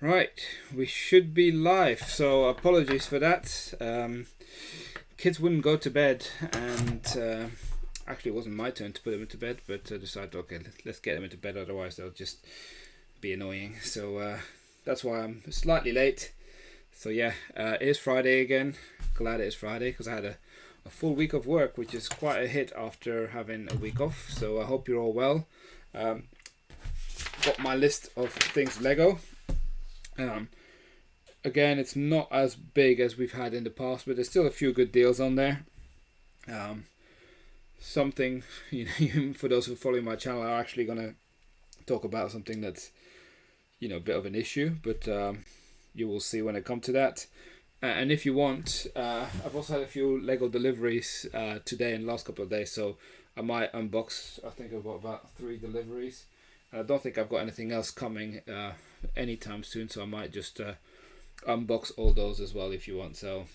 Right, we should be live, so apologies for that. Kids wouldn't go to bed, and actually it wasn't my turn to put them into bed, but I decided, okay, let's get them into bed, otherwise they'll just be annoying. So that's why I'm slightly late. So yeah, it is Friday again. Glad it is Friday, because I had a full week of work, which is quite a hit after having a week off. So I hope you're all well. Got my list of things Lego. Again, it's not as big as we've had in the past, but there's still a few good deals on there. Something, for those who follow my channel, are actually going to talk about something that's, a bit of an issue, but you will see when I come to that. And if you want, I've also had a few Lego deliveries today and the last couple of days, so I might unbox. I think I've got about 3 deliveries. I don't think I've got anything else coming anytime soon, so I might just unbox all those as well if you want. So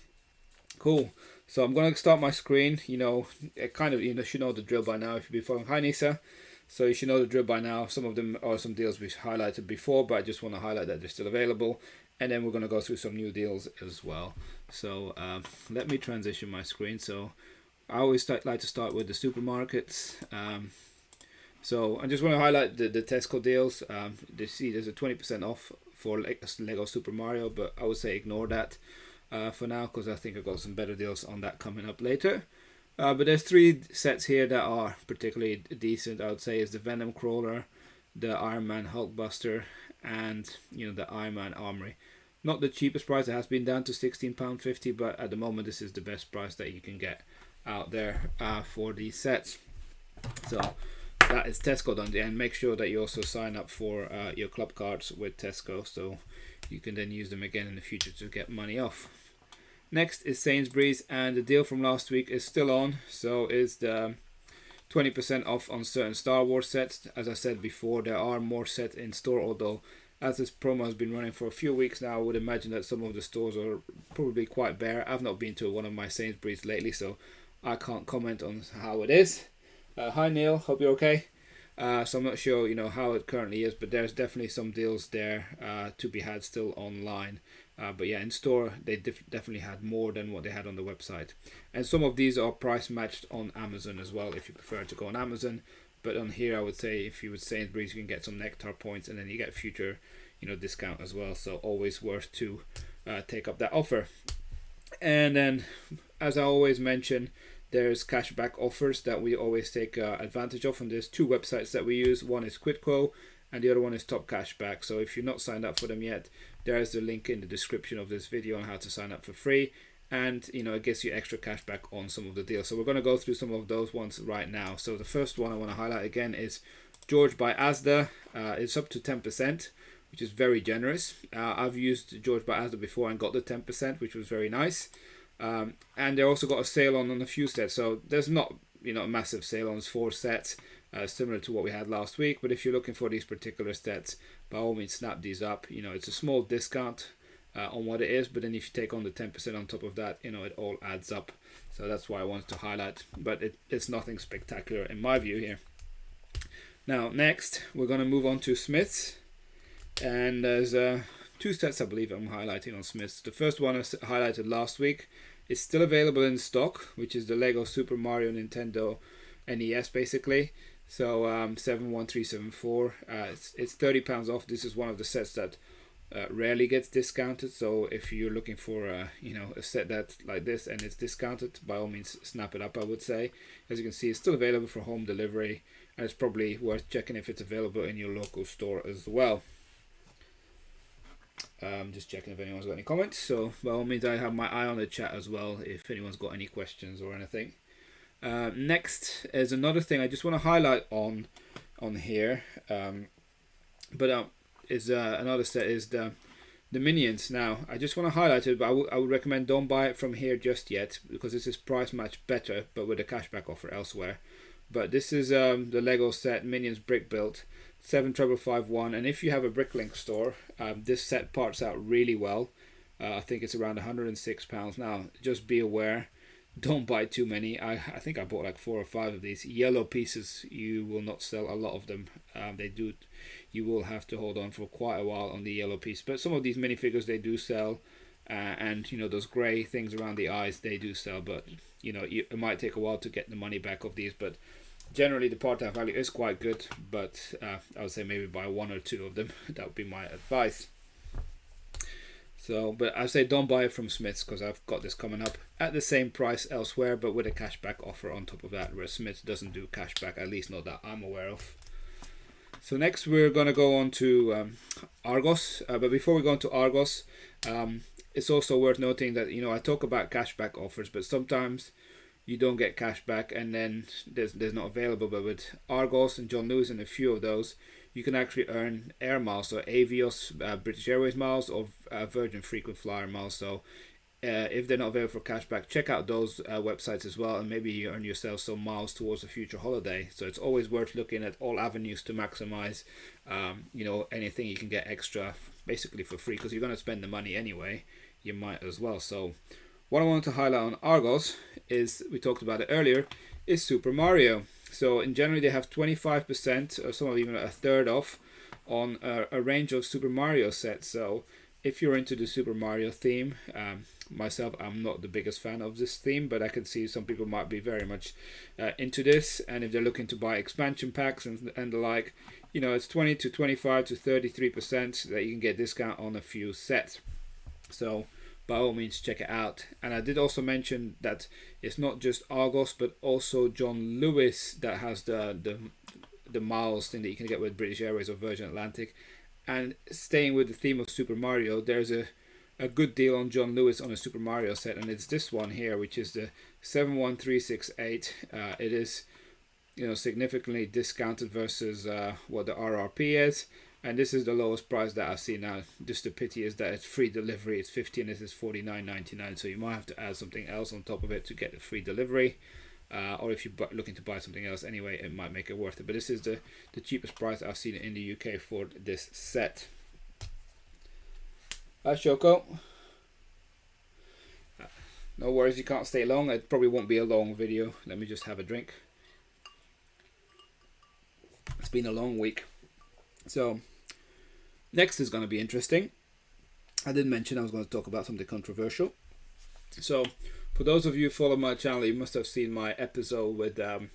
cool. So I'm going to start my screen. It kind of, should know the drill by now if you've been following. Hi Nisa. So you should know the drill by now. Some of them are some deals we've highlighted before, but I just want to highlight that they're still available. And then we're going to go through some new deals as well. So let me transition my screen. So I always like to start with the supermarkets. So I just want to highlight the Tesco deals. There's a 20% off for Lego Super Mario, but I would say ignore that for now, because I think I've got some better deals on that coming up later. But there's 3 sets here that are particularly decent. I would say is the Venom Crawler, the Iron Man Hulkbuster, and the Iron Man Armory. Not the cheapest price. It has been down to £16.50, but at the moment this is the best price that you can get out there for these sets. So that is Tesco done, and make sure that you also sign up for your club cards with Tesco, so you can then use them again in the future to get money off. Next is Sainsbury's, and the deal from last week is still on. So is the 20% off on certain Star Wars sets. As I said before, there are more sets in store, although as this promo has been running for a few weeks now, I would imagine that some of the stores are probably quite bare. I've not been to one of my Sainsbury's lately, so I can't comment on how it is. Hi Neil, hope you're okay. So I'm not sure how it currently is, but there's definitely some deals there to be had still online. But yeah, in store they definitely had more than what they had on the website. And some of these are price matched on Amazon as well, if you prefer to go on Amazon. But on here I would say if you would Sainsbury's, you can get some Nectar points, and then you get future discount as well. So always worth to take up that offer. And then, as I always mention, there's cashback offers that we always take advantage of, and there's 2 websites that we use. One is Quidco and the other one is Top Cashback. So if you're not signed up for them yet, there is the link in the description of this video on how to sign up for free, and it gets you extra cashback on some of the deals. So we're going to go through some of those ones right now. So the first one I want to highlight again is George by Asda. It's up to 10%, which is very generous. I've used George by Asda before and got the 10%, which was very nice. And they also got a sale on a few sets, so there's not a massive sale on 4 sets, similar to what we had last week. But if you're looking for these particular sets, by all means snap these up. It's a small discount on what it is, but then if you take on the 10% on top of that, it all adds up. So that's why I wanted to highlight, but it's nothing spectacular in my view here. Now next we're going to move on to Smith's, and there's 2 sets I believe I'm highlighting on Smith's. The first one I highlighted last week is still available in stock, which is the Lego Super Mario Nintendo NES basically. So 71374. It's £30 off. This is one of the sets that rarely gets discounted. So if you're looking for a set that's like this and it's discounted, by all means snap it up, I would say. As you can see, it's still available for home delivery, and it's probably worth checking if it's available in your local store as well. Just checking if anyone's got any comments. So by all means, I have my eye on the chat as well if anyone's got any questions or anything. Next is another thing I just want to highlight on here, is another set is the Minions. Now I just want to highlight it, but I would recommend don't buy it from here just yet, because this is price match better but with a cashback offer elsewhere. But this is the Lego set Minions Brick Built 75551, and if you have a Bricklink store, this set parts out really well. I think it's around £106. Now just be aware, don't buy too many. I think I bought like 4 or 5 of these yellow pieces. You will not sell a lot of them. They do you will have to hold on for quite a while on the yellow piece. But some of these minifigures, they do sell, and you know, those grey things around the eyes, they do sell, but you know, it might take a while to get the money back of these. But generally the part-out value is quite good, but I would say maybe buy one or two of them. That would be my advice. So, but I say don't buy it from Smiths, because I've got this coming up at the same price elsewhere, but with a cashback offer on top of that, where Smiths doesn't do cashback, at least not that I'm aware of. So next we're going to go on to Argos, but before we go on to Argos, it's also worth noting that, you know, I talk about cashback offers, but sometimes you don't get cashback and then there's not available. But with Argos and John Lewis and a few of those, you can actually earn air miles, so Avios, British Airways miles, or Virgin frequent flyer miles. So if they're not available for cashback, check out those websites as well, and maybe you earn yourself some miles towards a future holiday. So it's always worth looking at all avenues to maximize, you know, anything you can get extra, basically for free, because you're going to spend the money anyway. You might as well. So what I want to highlight on Argos is, we talked about it earlier, is Super Mario. So in general they have 25%, or some of even a third off on a range of Super Mario sets. So if you're into the Super Mario theme, myself, I'm not the biggest fan of this theme, but I can see some people might be very much into this. And if they're looking to buy expansion packs and the like, you know, it's 20 to 25 to 33% that you can get discount on a few sets. So by all means, check it out. And I did also mention that it's not just Argos, but also John Lewis that has the miles thing that you can get with British Airways or Virgin Atlantic. And staying with the theme of Super Mario, there's a good deal on John Lewis on a Super Mario set, and it's this one here, which is the 71368. It is, you know, significantly discounted versus what the RRP is. And this is the lowest price that I've seen now. Just the pity is that it's free delivery. It's 50 and this is $49.99. So you might have to add something else on top of it to get the free delivery. Or if you're looking to buy something else anyway, it might make it worth it. But this is the cheapest price I've seen in the UK for this set. Hi, Shoko. No worries, you can't stay long. It probably won't be a long video. Let me just have a drink. It's been a long week. So next is going to be interesting. I did mention I was going to talk about something controversial. So for those of you who follow my channel, you must have seen my episode with the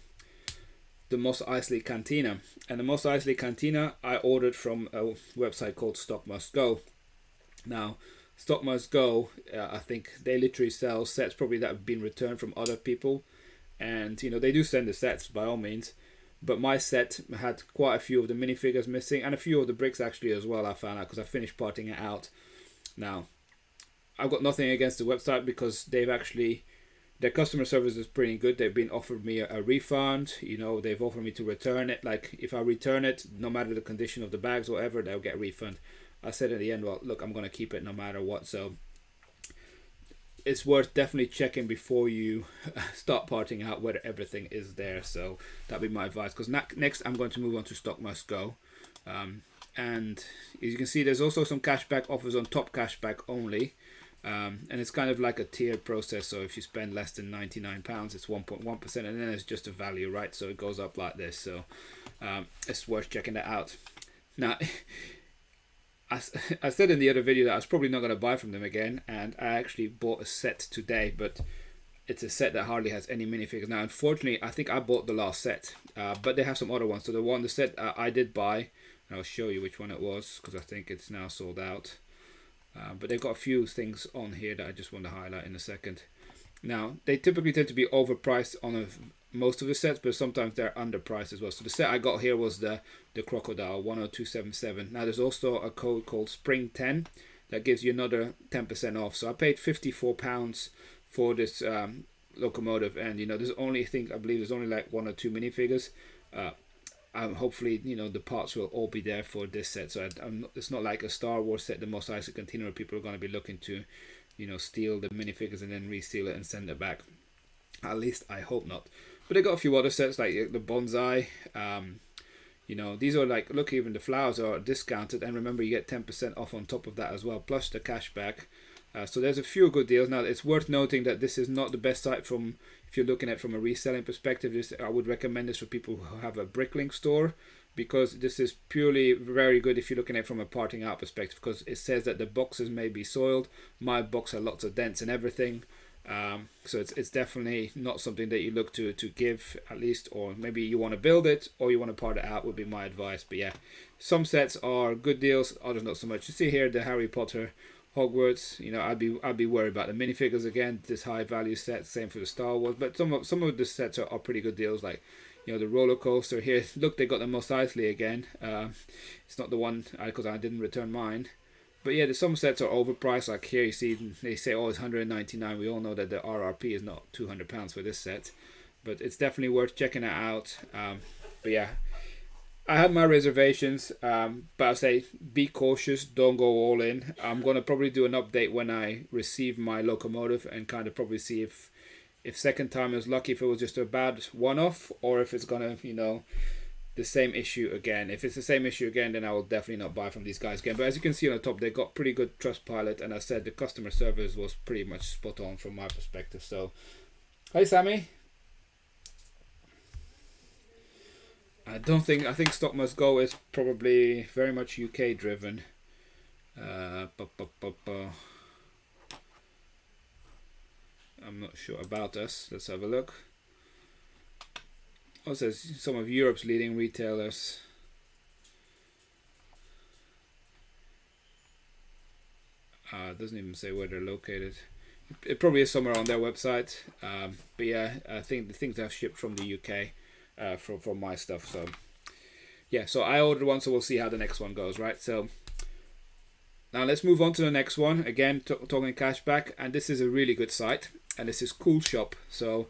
Mos Eisley Cantina. And the Mos Eisley Cantina I ordered from a website called Stock Must Go. Now, Stock Must Go, I think they literally sell sets probably that have been returned from other people. And, you know, they do send the sets by all means. But my set had quite a few of the minifigures missing, and a few of the bricks actually as well, I found out, because I finished parting it out. Now, I've got nothing against the website, because they've actually, their customer service is pretty good. They've been offered me a refund, you know, they've offered me to return it. Like, if I return it, no matter the condition of the bags or whatever, they'll get a refund. I said at the end, well, look, I'm going to keep it no matter what. So it's worth definitely checking before you start parting out whether everything is there. So that'd be my advice, because next I'm going to move on to Stock Must Go. And as you can see, there's also some cashback offers on top cashback only. And it's kind of like a tiered process. So if you spend less than £99, it's 1.1%, and then it's just a value, right? So it goes up like this. So it's worth checking that out. Now, I said in the other video that I was probably not going to buy from them again, and I actually bought a set today, but it's a set that hardly has any minifigures. Now, unfortunately, I think I bought the last set, but they have some other ones. So the set I did buy, and I'll show you which one it was, because I think it's now sold out. But they've got a few things on here that I just want to highlight in a second. Now, they typically tend to be overpriced on most of the sets, but sometimes they're underpriced as well. So the set I got here was the Crocodile 10277. Now there's also a code called Spring 10 that gives you another 10% off. So I paid £54 for this locomotive, and you know, there's only, I believe there's only like one or two minifigures. Hopefully, you know, the parts will all be there for this set. So it's not like a Star Wars set, the Mos Eisley Cantina, where people are going to be looking to, you know, steal the minifigures and then reseal it and send it back. At least I hope not. But they got a few other sets like the bonsai. You know, these are like, look, even the flowers are discounted, and remember, you get 10% off on top of that as well, plus the cashback. So there's a few good deals. Now, it's worth noting that this is not the best site if you're looking at it from a reselling perspective. I would recommend this for people who have a bricklink store. because this is purely very good if you're looking at it from a parting out perspective, because it says that the boxes may be soiled. My box had lots of dents and everything. So it's definitely not something that you look to give, at least, or maybe you want to build it or you want to part it out would be my advice. But yeah, some sets are good deals, others not so much. You see here the Harry Potter Hogwarts, you know, I'd be worried about the minifigures again, this high value set, same for the Star Wars, but some of the sets are pretty good deals, like, you know, the roller coaster here. Look, they got the Mos Eisley again. It's not the one because I didn't return mine. But yeah, some sets are overpriced. Like here, you see they say, oh, it's 199. We all know that the RRP is not £200 for this set, but it's definitely worth checking it out. But yeah, I have my reservations. But I say be cautious. Don't go all in. I'm gonna probably do an update when I receive my locomotive and kind of probably see if second time is lucky, if it was just a bad one-off, or if it's gonna, you know, the same issue again. If it's the same issue again, then I will definitely not buy from these guys again. But as you can see on the top, they got pretty good Trustpilot, and I said the customer service was pretty much spot on from my perspective. So, hi Sammy. I think Stock Must Go is probably very much UK driven. I'm not sure about us. Let's have a look. Also, some of Europe's leading retailers. It doesn't even say where they're located. It probably is somewhere on their website. But yeah, I think the things have shipped from the UK from my stuff. So yeah, so I ordered one, so we'll see how the next one goes, right? So now let's move on to the next one. Again, talking cashback, and this is a really good site, and this is Cool Shop. So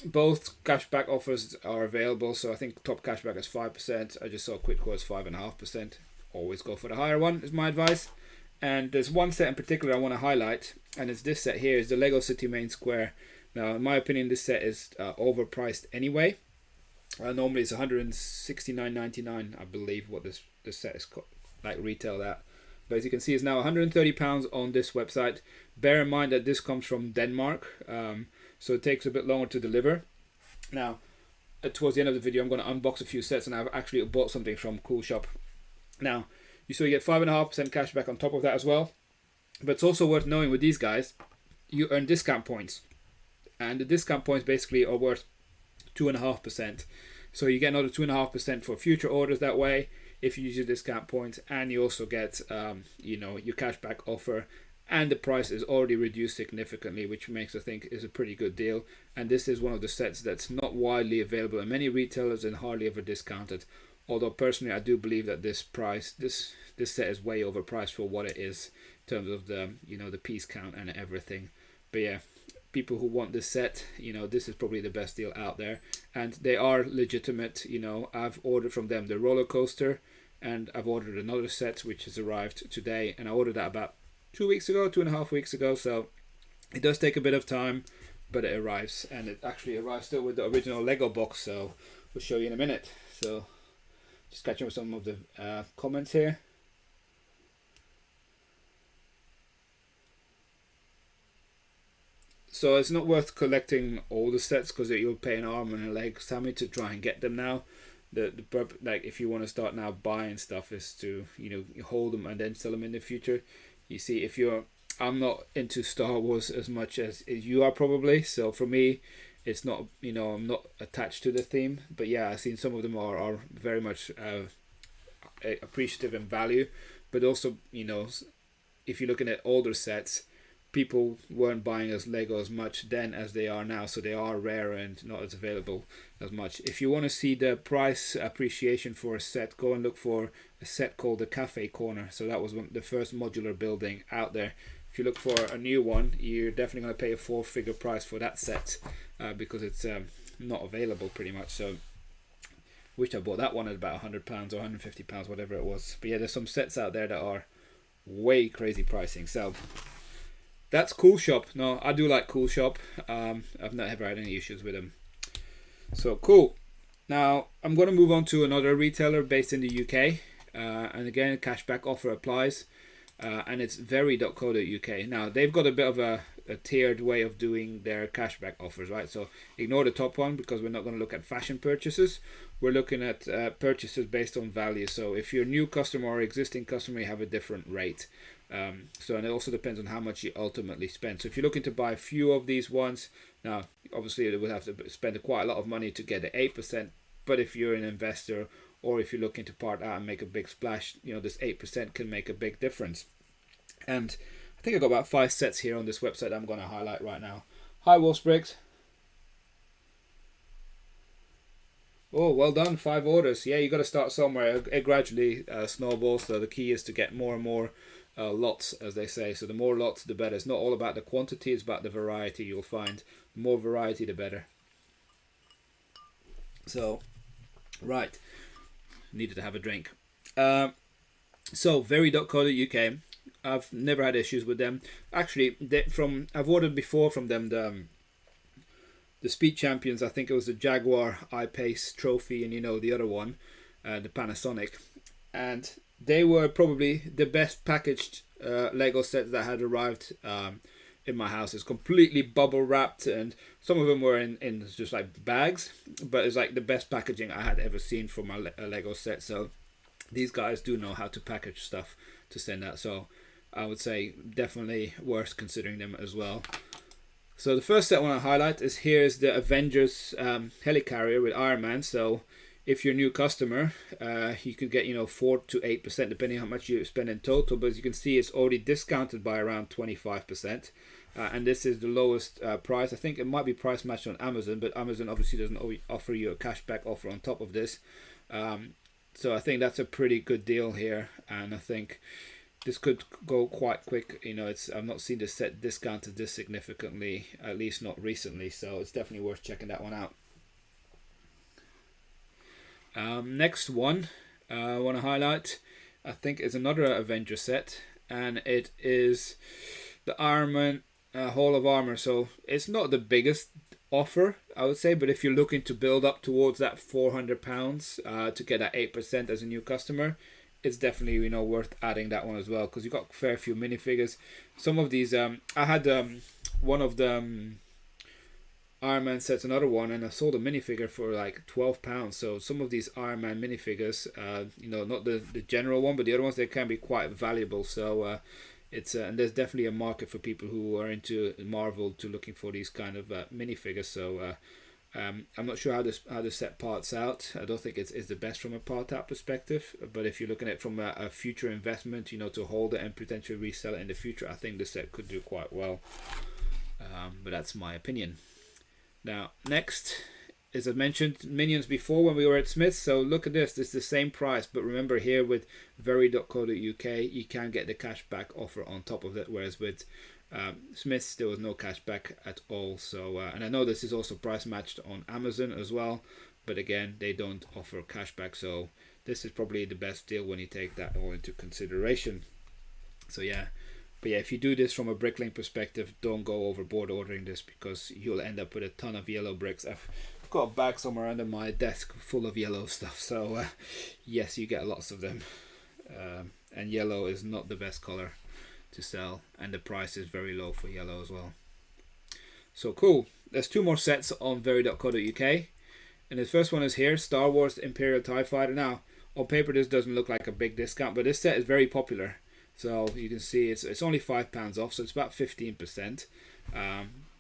both cashback offers are available. So I think top cashback is 5%. I just saw quick quotes 5.5%. Always go for the higher one is my advice. And there's one set in particular I want to highlight, and it's this set here. Is the Lego City Main Square. Now, in my opinion, this set is overpriced anyway. Normally it's $169.99, I believe, what this set is like retailed at. But as you can see, it's now £130 on this website. Bear in mind that this comes from Denmark, so it takes a bit longer to deliver. Now, towards the end of the video, I'm going to unbox a few sets, and I've actually bought something from Cool Shop. Now, you get 5.5% cash back on top of that as well. But it's also worth knowing with these guys, you earn discount points, and the discount points basically are worth 2.5%. So you get another 2.5% for future orders that way if you use your discount points, and you also get your cashback offer, and the price is already reduced significantly, which makes I think is a pretty good deal. And this is one of the sets that's not widely available in many retailers and hardly ever discounted. Although personally I do believe that this set is way overpriced for what it is in terms of the the piece count and everything. But yeah, people who want this set, this is probably the best deal out there, and they are legitimate. I've ordered from them the roller coaster, and I've ordered another set which has arrived today, and I ordered that about 2.5 weeks ago, so it does take a bit of time, but it arrives, and it actually arrives still with the original Lego box, so we'll show you in a minute. So just catching up some of the comments here. So it's not worth collecting all the sets because you'll pay an arm and a leg, Sammy, to try and get them now. The like if you want to start now buying stuff is to you hold them and then sell them in the future. You see, I'm not into Star Wars as much as you are probably. So for me, it's not I'm not attached to the theme. But yeah, I've seen some of them are very much appreciative in value. But also if you're looking at older sets, people weren't buying as Lego as much then as they are now, so they are rare and not as available as much. If you want to see the price appreciation for a set, go and look for a set called the Cafe Corner. So that was the first modular building out there. If you look for a new one, you're definitely going to pay a 4-figure price for that set because it's not available pretty much. So wish I bought that one at about £100 or £150, whatever it was. But yeah, there's some sets out there that are way crazy pricing. So that's Cool Shop. No, I do like Cool Shop. I've not ever had any issues with them. So cool. Now I'm going to move on to another retailer based in the UK. And again, cashback offer applies. And it's very.co.uk. Now they've got a bit of a tiered way of doing their cashback offers, right? So ignore the top one because we're not going to look at fashion purchases. we're looking at purchases based on value. So if you're a new customer or existing customer, you have a different rate. So, and it also depends on how much you ultimately spend. So if you're looking to buy a few of these ones, now obviously you would have to spend quite a lot of money to get the 8%. But if you're an investor, or if you're looking to part out and make a big splash, this 8% can make a big difference. And I think I got about 5 sets here on this website that I'm going to highlight right now. Hi, Wolf Bricks. Oh, well done, 5 orders. Yeah, you got to start somewhere. It gradually snowballs. So the key is to get more and more lots, as they say. So the more lots, the better. It's not all about the quantity, it's about the variety. You'll find the more variety, the better. So, right. Needed to have a drink. So, very.co.uk. I've never had issues with them. Actually, I've ordered before from them the Speed Champions. I think it was the Jaguar I-Pace Trophy, and the other one, the Panasonic. And they were probably the best packaged Lego sets that had arrived in my house. It's completely bubble wrapped, and some of them were in just like bags, but it's like the best packaging I had ever seen for my Lego set. So these guys do know how to package stuff to send out. So I would say definitely worth considering them as well. So the first set I want to highlight is here's the Avengers Helicarrier with Iron Man. So if you're a new customer, you could get 4 to 8% depending on how much you spend in total. But as you can see, it's already discounted by around 25%. And this is the lowest price. I think it might be price matched on Amazon, but Amazon obviously doesn't offer you a cashback offer on top of this. So I think that's a pretty good deal here, and I think this could go quite quick. I've not seen this set discounted this significantly, at least not recently. So it's definitely worth checking that one out. Next one I want to highlight, I think, is another Avenger set, and it is the Iron Man Hall of Armor. So it's not the biggest offer, I would say, but if you're looking to build up towards that £400 to get that 8% as a new customer, it's definitely worth adding that one as well, because you've got a fair few minifigures. Some of these I had one of the Iron Man sets, another one, and I sold a minifigure for like £12. So some of these Iron Man minifigures, not the general one, but the other ones, they can be quite valuable. So it's and there's definitely a market for people who are into Marvel to looking for these kind of minifigures. So I'm not sure how this set parts out. I don't think it's the best from a part out perspective, but if you're looking at it from a future investment, to hold it and potentially resell it in the future, I think the set could do quite well. But that's my opinion. Now, next, as I mentioned Minions before when we were at Smith's. So look at this. This is the same price, but remember here with very.co.uk, you can get the cashback offer on top of that, whereas with Smith's there was no cashback at all. So and I know this is also price matched on Amazon as well, but again, they don't offer cashback. So this is probably the best deal when you take that all into consideration. So yeah. But yeah, if you do this from a bricklink perspective, don't go overboard ordering this, because you'll end up with a ton of yellow bricks. I've got a bag somewhere under my desk full of yellow stuff. So yes, you get lots of them. And yellow is not the best color to sell, and the price is very low for yellow as well. So cool. There's 2 more sets on very.co.uk. And the first one is here, Star Wars Imperial TIE Fighter. Now, on paper this doesn't look like a big discount, but this set is very popular. So you can see it's only £5 off, so it's about 15%.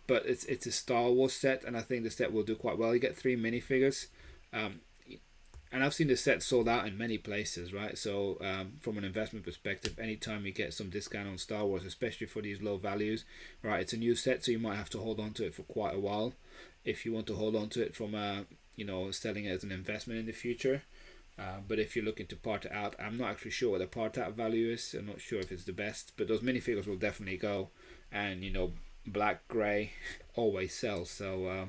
But it's a Star Wars set, and I think the set will do quite well. You get 3 minifigures, and I've seen the set sold out in many places, right? So from an investment perspective, anytime you get some discount on Star Wars, especially for these low values, right? It's a new set, so you might have to hold on to it for quite a while if you want to hold on to it from selling it as an investment in the future. But if you're looking to part it out, I'm not actually sure what the part out value is. I'm not sure if it's the best, but those minifigures will definitely go, and black, grey always sells. So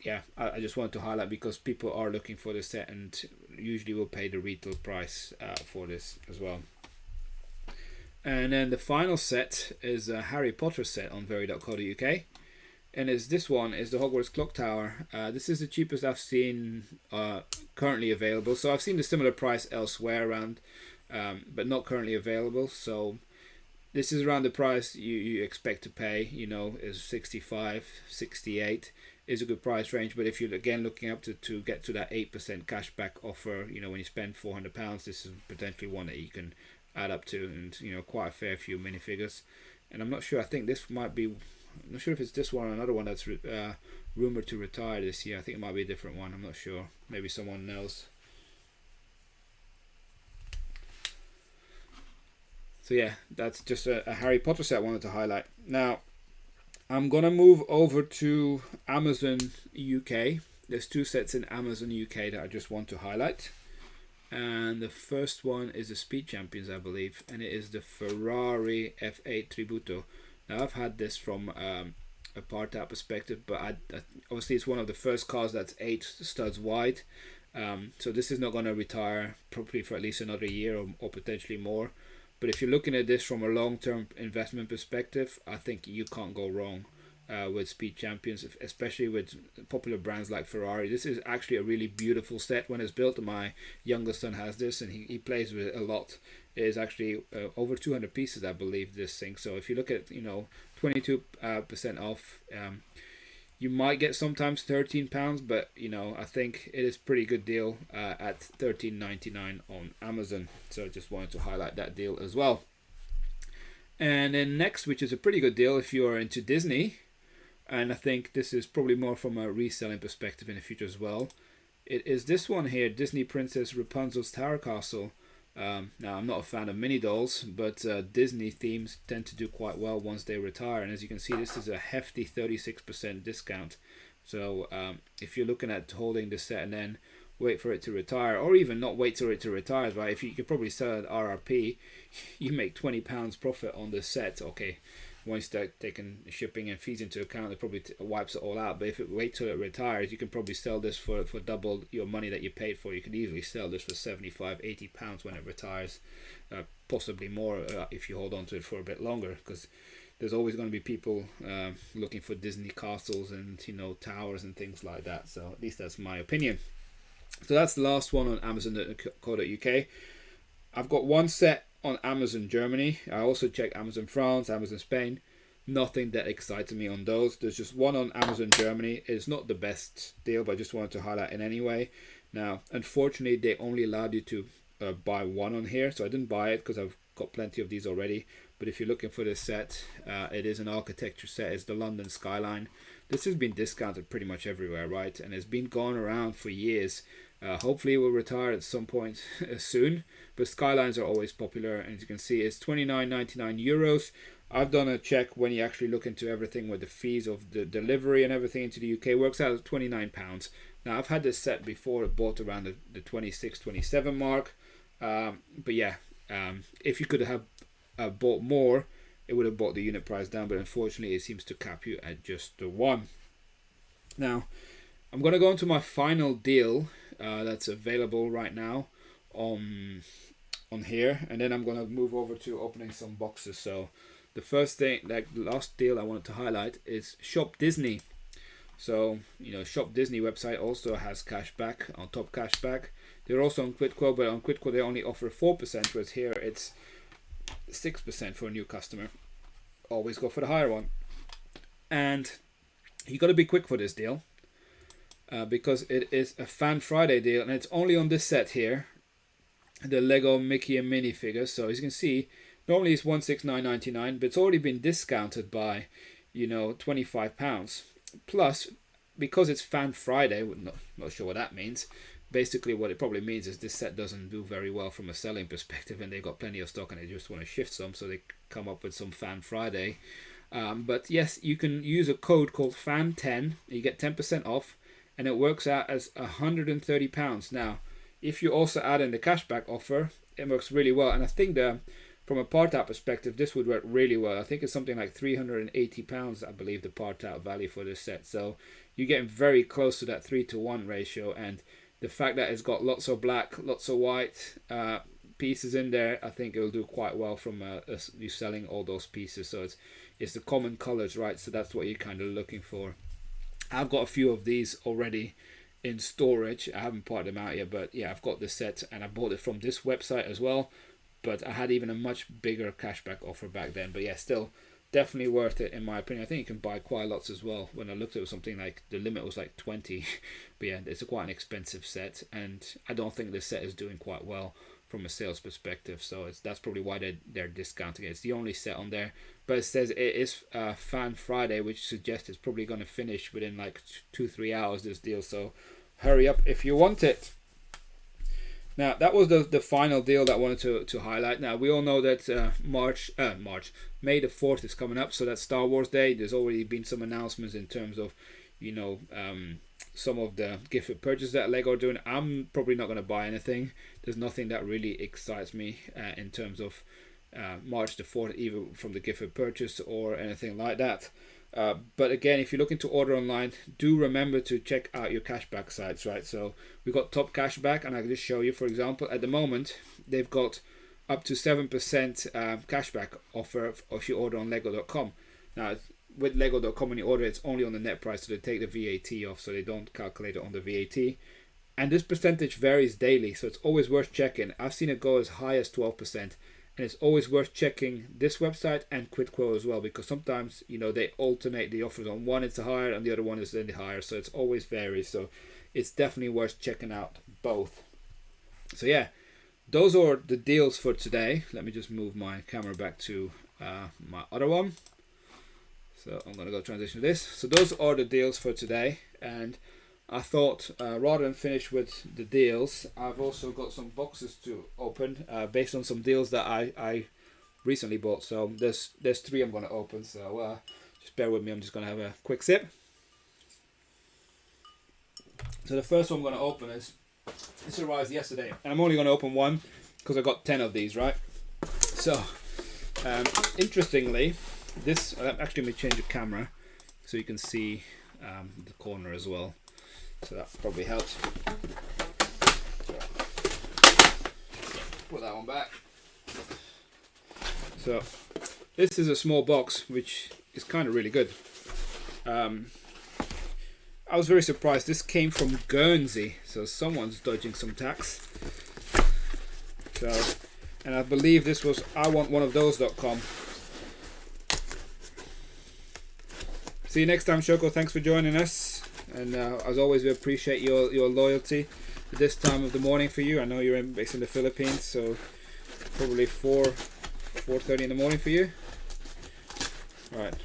yeah, I just wanted to highlight, because people are looking for the set and usually will pay the retail price for this as well. And then the final set is a Harry Potter set on very.co.uk. And this one is the Hogwarts Clock Tower. This is the cheapest I've seen currently available. So I've seen the similar price elsewhere around, but not currently available. So this is around the price you expect to pay. Is 65, 68. is a good price range. But if you're again looking up to get to that 8% cashback offer, you know, when you spend £400, this is potentially one that you can add up to, and you know, quite a fair few minifigures. And I'm not sure, I think this might be, I'm not sure if it's this one or another one that's rumored to retire this year. I think it might be a different one, I'm not sure, maybe someone knows. So yeah, that's just a Harry Potter set I wanted to highlight. Now I'm gonna move over to Amazon UK. There's two sets in Amazon UK that I just want to highlight. And the first one is the Speed Champions, I believe, and it is the Ferrari F8 Tribute. Now I've had this from a part-out perspective, but obviously it's one of the first cars that's 8 studs wide. So this is not going to retire probably for at least another year or potentially more. But if you're looking at this from a long-term investment perspective, I think you can't go wrong with Speed Champions, especially with popular brands like Ferrari. This is actually a really beautiful set when it's built. My youngest son has this, and he plays with it a lot. It is actually over 200 pieces, I believe, this thing. So if you look at, you know, 22% off, you might get sometimes £13, but you know, I think it is a pretty good deal at $13.99 on Amazon. So I just wanted to highlight that deal as well. And then next, which is a pretty good deal if you are into Disney, and I think this is probably more from a reselling perspective in the future as well. It is this one here, Disney Princess Rapunzel's Tower Castle. Now I'm not a fan of mini dolls, but Disney themes tend to do quite well once they retire, and as you can see, this is a hefty 36% discount. So if you're looking at holding this set and then wait for it to retire, or even not wait till it to retire, right? If you could probably sell it at RRP, you make £20 profit on this set. Okay, once you start taking shipping and fees into account, it probably wipes it all out. But if it wait till it retires, you can probably sell this for double your money that you paid for. You can easily sell this for £75-80 when it retires, possibly more if you hold on to it for a bit longer, because there's always going to be people looking for Disney castles and, you know, towers and things like that. So at least that's my opinion. So that's the last one on Amazon.co.uk. I've got one set on Amazon Germany. I also checked Amazon France, Amazon Spain. Nothing that excited me on those. There's just one on Amazon Germany. It's not the best deal, but I just wanted to highlight it anyway. Now, unfortunately, they only allowed you to buy one on here, so I didn't buy it because I've got plenty of these already. But if you're looking for this set, it is an architecture set. It's the London Skyline. This has been discounted pretty much everywhere, right? And it's been going around for years. Hopefully it will retire at some point soon, but Skylines are always popular, and as you can see, it's €29.99. I've done a check when you actually look into everything with the fees of the delivery and everything into the UK, works out at £29. Now I've had this set before, it bought around the 26, 27 mark, but yeah, if you could have bought more, it would have brought the unit price down, but unfortunately it seems to cap you at just the one. Now I'm going to go into my final deal that's available right now on here, and then I'm going to move over to opening some boxes. So the first thing, like the last deal I wanted to highlight, is Shop Disney. So, you know, Shop Disney website also has cashback, on top cashback. They're also on Quidco, but on Quidco they only offer 4%, whereas here it's 6% for a new customer. Always go for the higher one. And you got to be quick for this deal. Because it is a Fan Friday deal, and it's only on this set here, the Lego Mickey and Minnie figures. So as you can see, normally it's $169.99, but it's already been discounted by, you know, £25. Plus, because it's Fan Friday, not sure what that means. Basically, what it probably means is this set doesn't do very well from a selling perspective, and they've got plenty of stock, and they just want to shift some, so they come up with some Fan Friday. But yes, you can use a code called FAN10. You get 10% off. And it works out as £130. Now, if you also add in the cashback offer, it works really well. And I think that from a part-out perspective, this would work really well. I think it's something like £380, I believe, the part-out value for this set. So you're getting very close to that 3-to-1 ratio. And the fact that it's got lots of black, lots of white pieces in there, I think it'll do quite well from you selling all those pieces. So it's the common colors, right? So that's what you're kind of looking for. I've got a few of these already in storage. I haven't parted them out yet, but yeah, I've got this set, and I bought it from this website as well. But I had even a much bigger cashback offer back then. But yeah, still definitely worth it in my opinion. I think you can buy quite lots as well. When I looked at it, something like the limit was like 20, but yeah, it's quite an expensive set, and I don't think this set is doing quite well from a sales perspective, so that's probably why they're discounting it. It's the only set on there, but it says it is Fan Friday, which suggests it's probably going to finish within like 2-3 hours, this deal, so hurry up if you want it. Now, that was the final deal that I wanted to highlight. Now, we all know that May the 4th is coming up, so that's Star Wars Day. There's already been some announcements in terms of, some of the gift purchases that Lego are doing. I'm probably not going to buy anything. There's nothing that really excites me in terms of March the 4th, either from the gift purchase or anything like that. But again, if you're looking to order online, do remember to check out your cashback sites, right? So we've got Top Cashback, and I can just show you, for example, at the moment, they've got up to 7% cashback offer if you order on Lego.com. Now, with Lego.com, when you order, it's only on the net price, so they take the VAT off, so they don't calculate it on the VAT. And this percentage varies daily, so it's always worth checking. I've seen it go as high as 12%. And it's always worth checking this website and Quid Quo as well, because sometimes they alternate the offers. On one it's higher and the other one is then higher, so it's always varies. So it's definitely worth checking out both. So yeah, those are the deals for today. Let me just move my camera back to my other one. So I'm gonna go transition to this. So those are the deals for today, and I thought rather than finish with the deals, I've also got some boxes to open based on some deals that I recently bought. So there's 3 I'm going to open, so just bear with me. I'm just going to have a quick sip. So the first one I'm going to open this arrived yesterday, and I'm only going to open one because I got 10 of these, right? So interestingly, this actually, let me change the camera so you can see the corner as well. So that probably helps. Put that one back. So this is a small box, which is kind of really good. I was very surprised. This came from Guernsey, so someone's dodging some tax. So, and I believe this was iwantoneofthose.com. See you next time, Shoko. Thanks for joining us. And as always, we appreciate your loyalty at this time of the morning for you. I know you're based in the Philippines, so probably 4:30 in the morning for you. Right.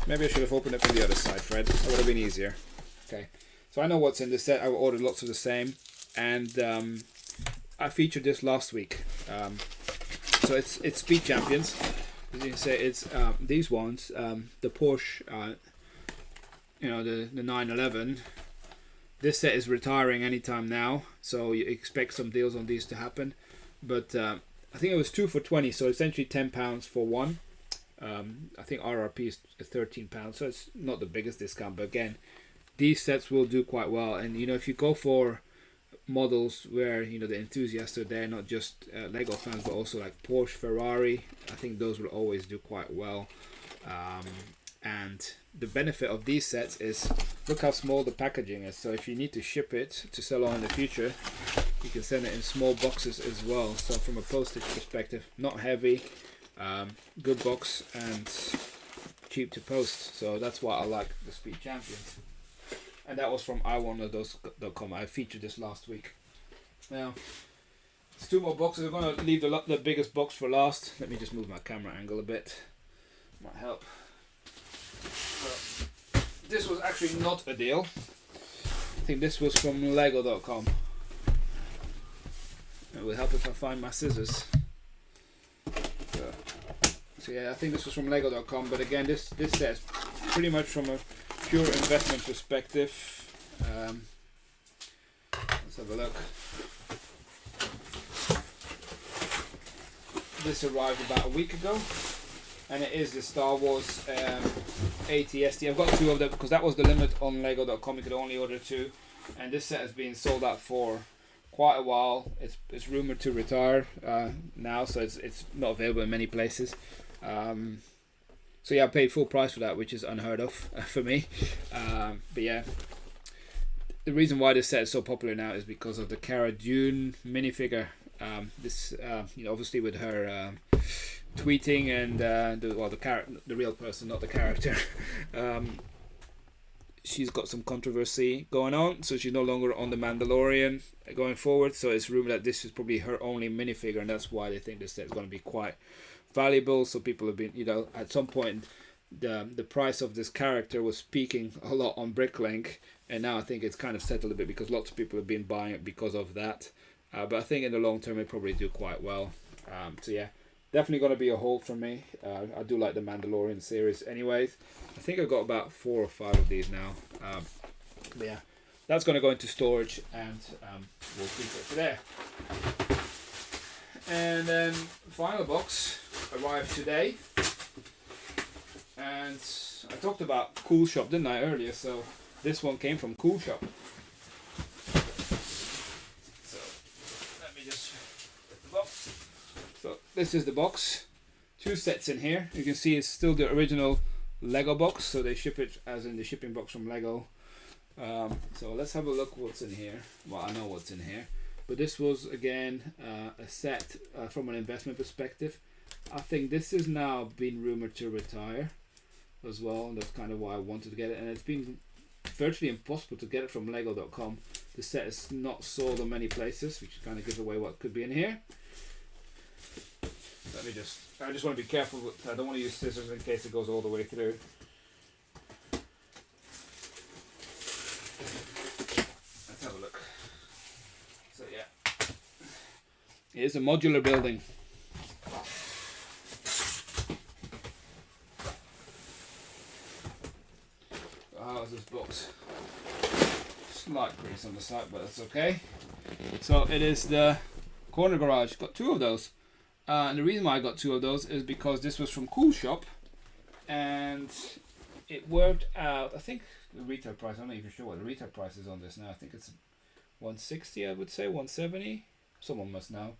Maybe I should have opened it from the other side, Fred. That would have been easier. Okay. So I know what's in this set. I ordered lots of the same, and I featured this last week. So it's Speed Champions. As you can say, it's these ones. The Porsche. The 911. This set is retiring anytime now, so you expect some deals on these to happen. But I think it was 2 for 20, so essentially £10 for one. I think RRP is £13, so it's not the biggest discount. But again, these sets will do quite well. And if you go for models where the enthusiasts are there, not just Lego fans, but also like Porsche, Ferrari, I think those will always do quite well. And the benefit of these sets is, look how small the packaging is. So if you need to ship it to sell on in the future, you can send it in small boxes as well. So from a postage perspective, not heavy, good box, and cheap to post. So that's why I like the Speed Champions. And that was from iwantoneofthose.com. I featured this last week. Now, there's 2 more boxes. I'm going to leave the biggest box for last. Let me just move my camera angle a bit. Might help. So, this was actually not a deal. I think this was from Lego.com. It will help if I find my scissors. So yeah, I think this was from Lego.com. But again, this set is pretty much from a pure investment perspective. Let's have a look. This arrived about a week ago, and it is the Star Wars ATST. I've got 2 of them because that was the limit on Lego.com. You could only order 2, and this set has been sold out for quite a while. It's rumored to retire now, so it's not available in many places. So yeah, I paid full price for that, which is unheard of for me. But yeah, the reason why this set is so popular now is because of the Cara Dune minifigure. This, obviously with her tweeting and the real person, not the character. She's got some controversy going on, so she's no longer on the Mandalorian going forward. So it's rumored that this is probably her only minifigure, and that's why they think this set is going to be quite valuable. So people have been, at some point the price of this character was peaking a lot on Bricklink, and now I think it's kind of settled a bit because lots of people have been buying it because of that. But I think in the long term it probably do quite well. So yeah, definitely going to be a hold from me. I do like the Mandalorian series anyways. I think I've got about 4 or 5 of these now. But yeah, that's going to go into storage, and we'll keep it there. And then the final box arrived today. And I talked about Cool Shop, didn't I, earlier? So this one came from Cool Shop. So let me just get the box. So this is the box. 2 sets in here. You can see it's still the original Lego box, so they ship it as in the shipping box from Lego. So let's have a look what's in here. Well, I know what's in here, but this was again a set from an investment perspective. I think this is now been rumored to retire as well, and that's kind of why I wanted to get it, and it's been virtually impossible to get it from lego.com. The set is not sold in many places, which kind of gives away what could be in here. I just want to be careful I don't want to use scissors in case it goes all the way through. Let's have a look. So yeah, it is a modular building. How's this box? Slight grease on the side, but that's okay. So it is the corner garage. Got 2 of those. And the reason why I got 2 of those is because this was from Cool Shop, and it worked out. I think the retail price, I'm not even sure what the retail price is on this now. I think it's 160, I would say 170. Someone must know.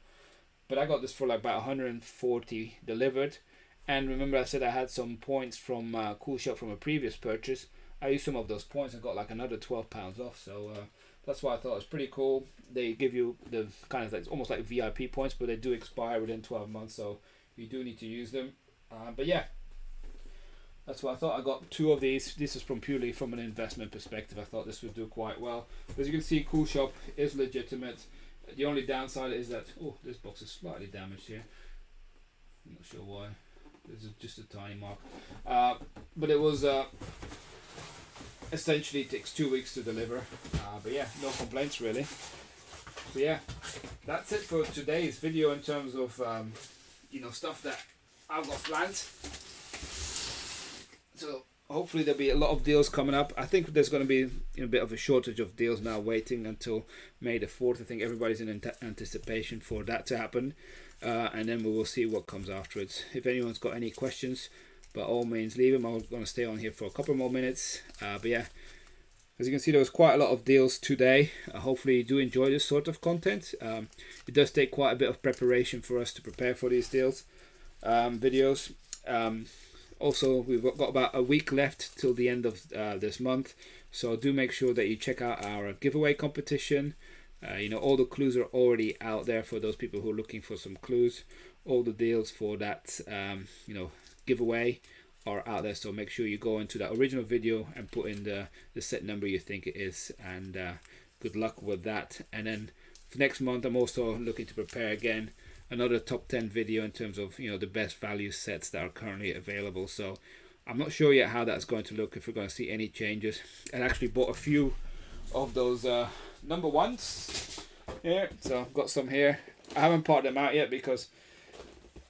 But I got this for like about 140 delivered. And remember I said I had some points from Cool Shop from a previous purchase. I used some of those points and got like another £12 off. So that's why I thought it was pretty cool. They give you the kind of like almost like VIP points, but they do expire within 12 months, so you do need to use them. But yeah, that's what I thought. I got 2 of these. This is purely from an investment perspective. I thought this would do quite well. As you can see, Cool Shop is legitimate. The only downside is that this box is slightly damaged here. I'm not sure why. This is just a tiny mark. But it was essentially it takes 2 weeks to deliver. But yeah, no complaints really. So yeah, that's it for today's video in terms of stuff that I've got planned. So hopefully there'll be a lot of deals coming up. I think there's going to be a bit of a shortage of deals now, waiting until May the 4th. I think everybody's in anticipation for that to happen, and then we will see what comes afterwards. If anyone's got any questions, by all means leave them. I'm going to stay on here for a couple more minutes. But yeah, as you can see, there was quite a lot of deals today. Hopefully you do enjoy this sort of content. It does take quite a bit of preparation for us to prepare for these deals videos. Also, we've got about a week left till the end of this month, so do make sure that you check out our giveaway competition. All the clues are already out there for those people who are looking for some clues. All the deals for that giveaway are out there, so make sure you go into that original video and put in the set number you think it is, and good luck with that. And then for next month I'm also looking to prepare again another top 10 video in terms of the best value sets that are currently available. So I'm not sure yet how that's going to look, if we're going to see any changes. I actually bought a few of those number ones here, so I've got some here. I haven't parted them out yet because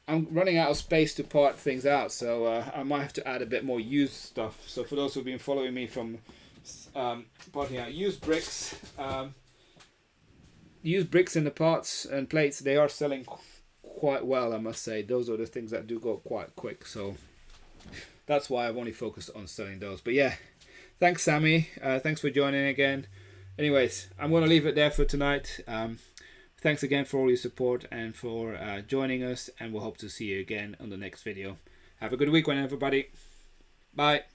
I'm running out of space to part things out, so I might have to add a bit more used stuff. So for those who've been following me from parting out used bricks, used bricks in the parts and plates, they are selling quite well, I must say. Those are the things that do go quite quick, so that's why I've only focused on selling those. But yeah, thanks Sammy, thanks for joining again. Anyways, I'm going to leave it there for tonight. Thanks again for all your support and for joining us, and we'll hope to see you again on the next video. Have a good week, everybody. Bye.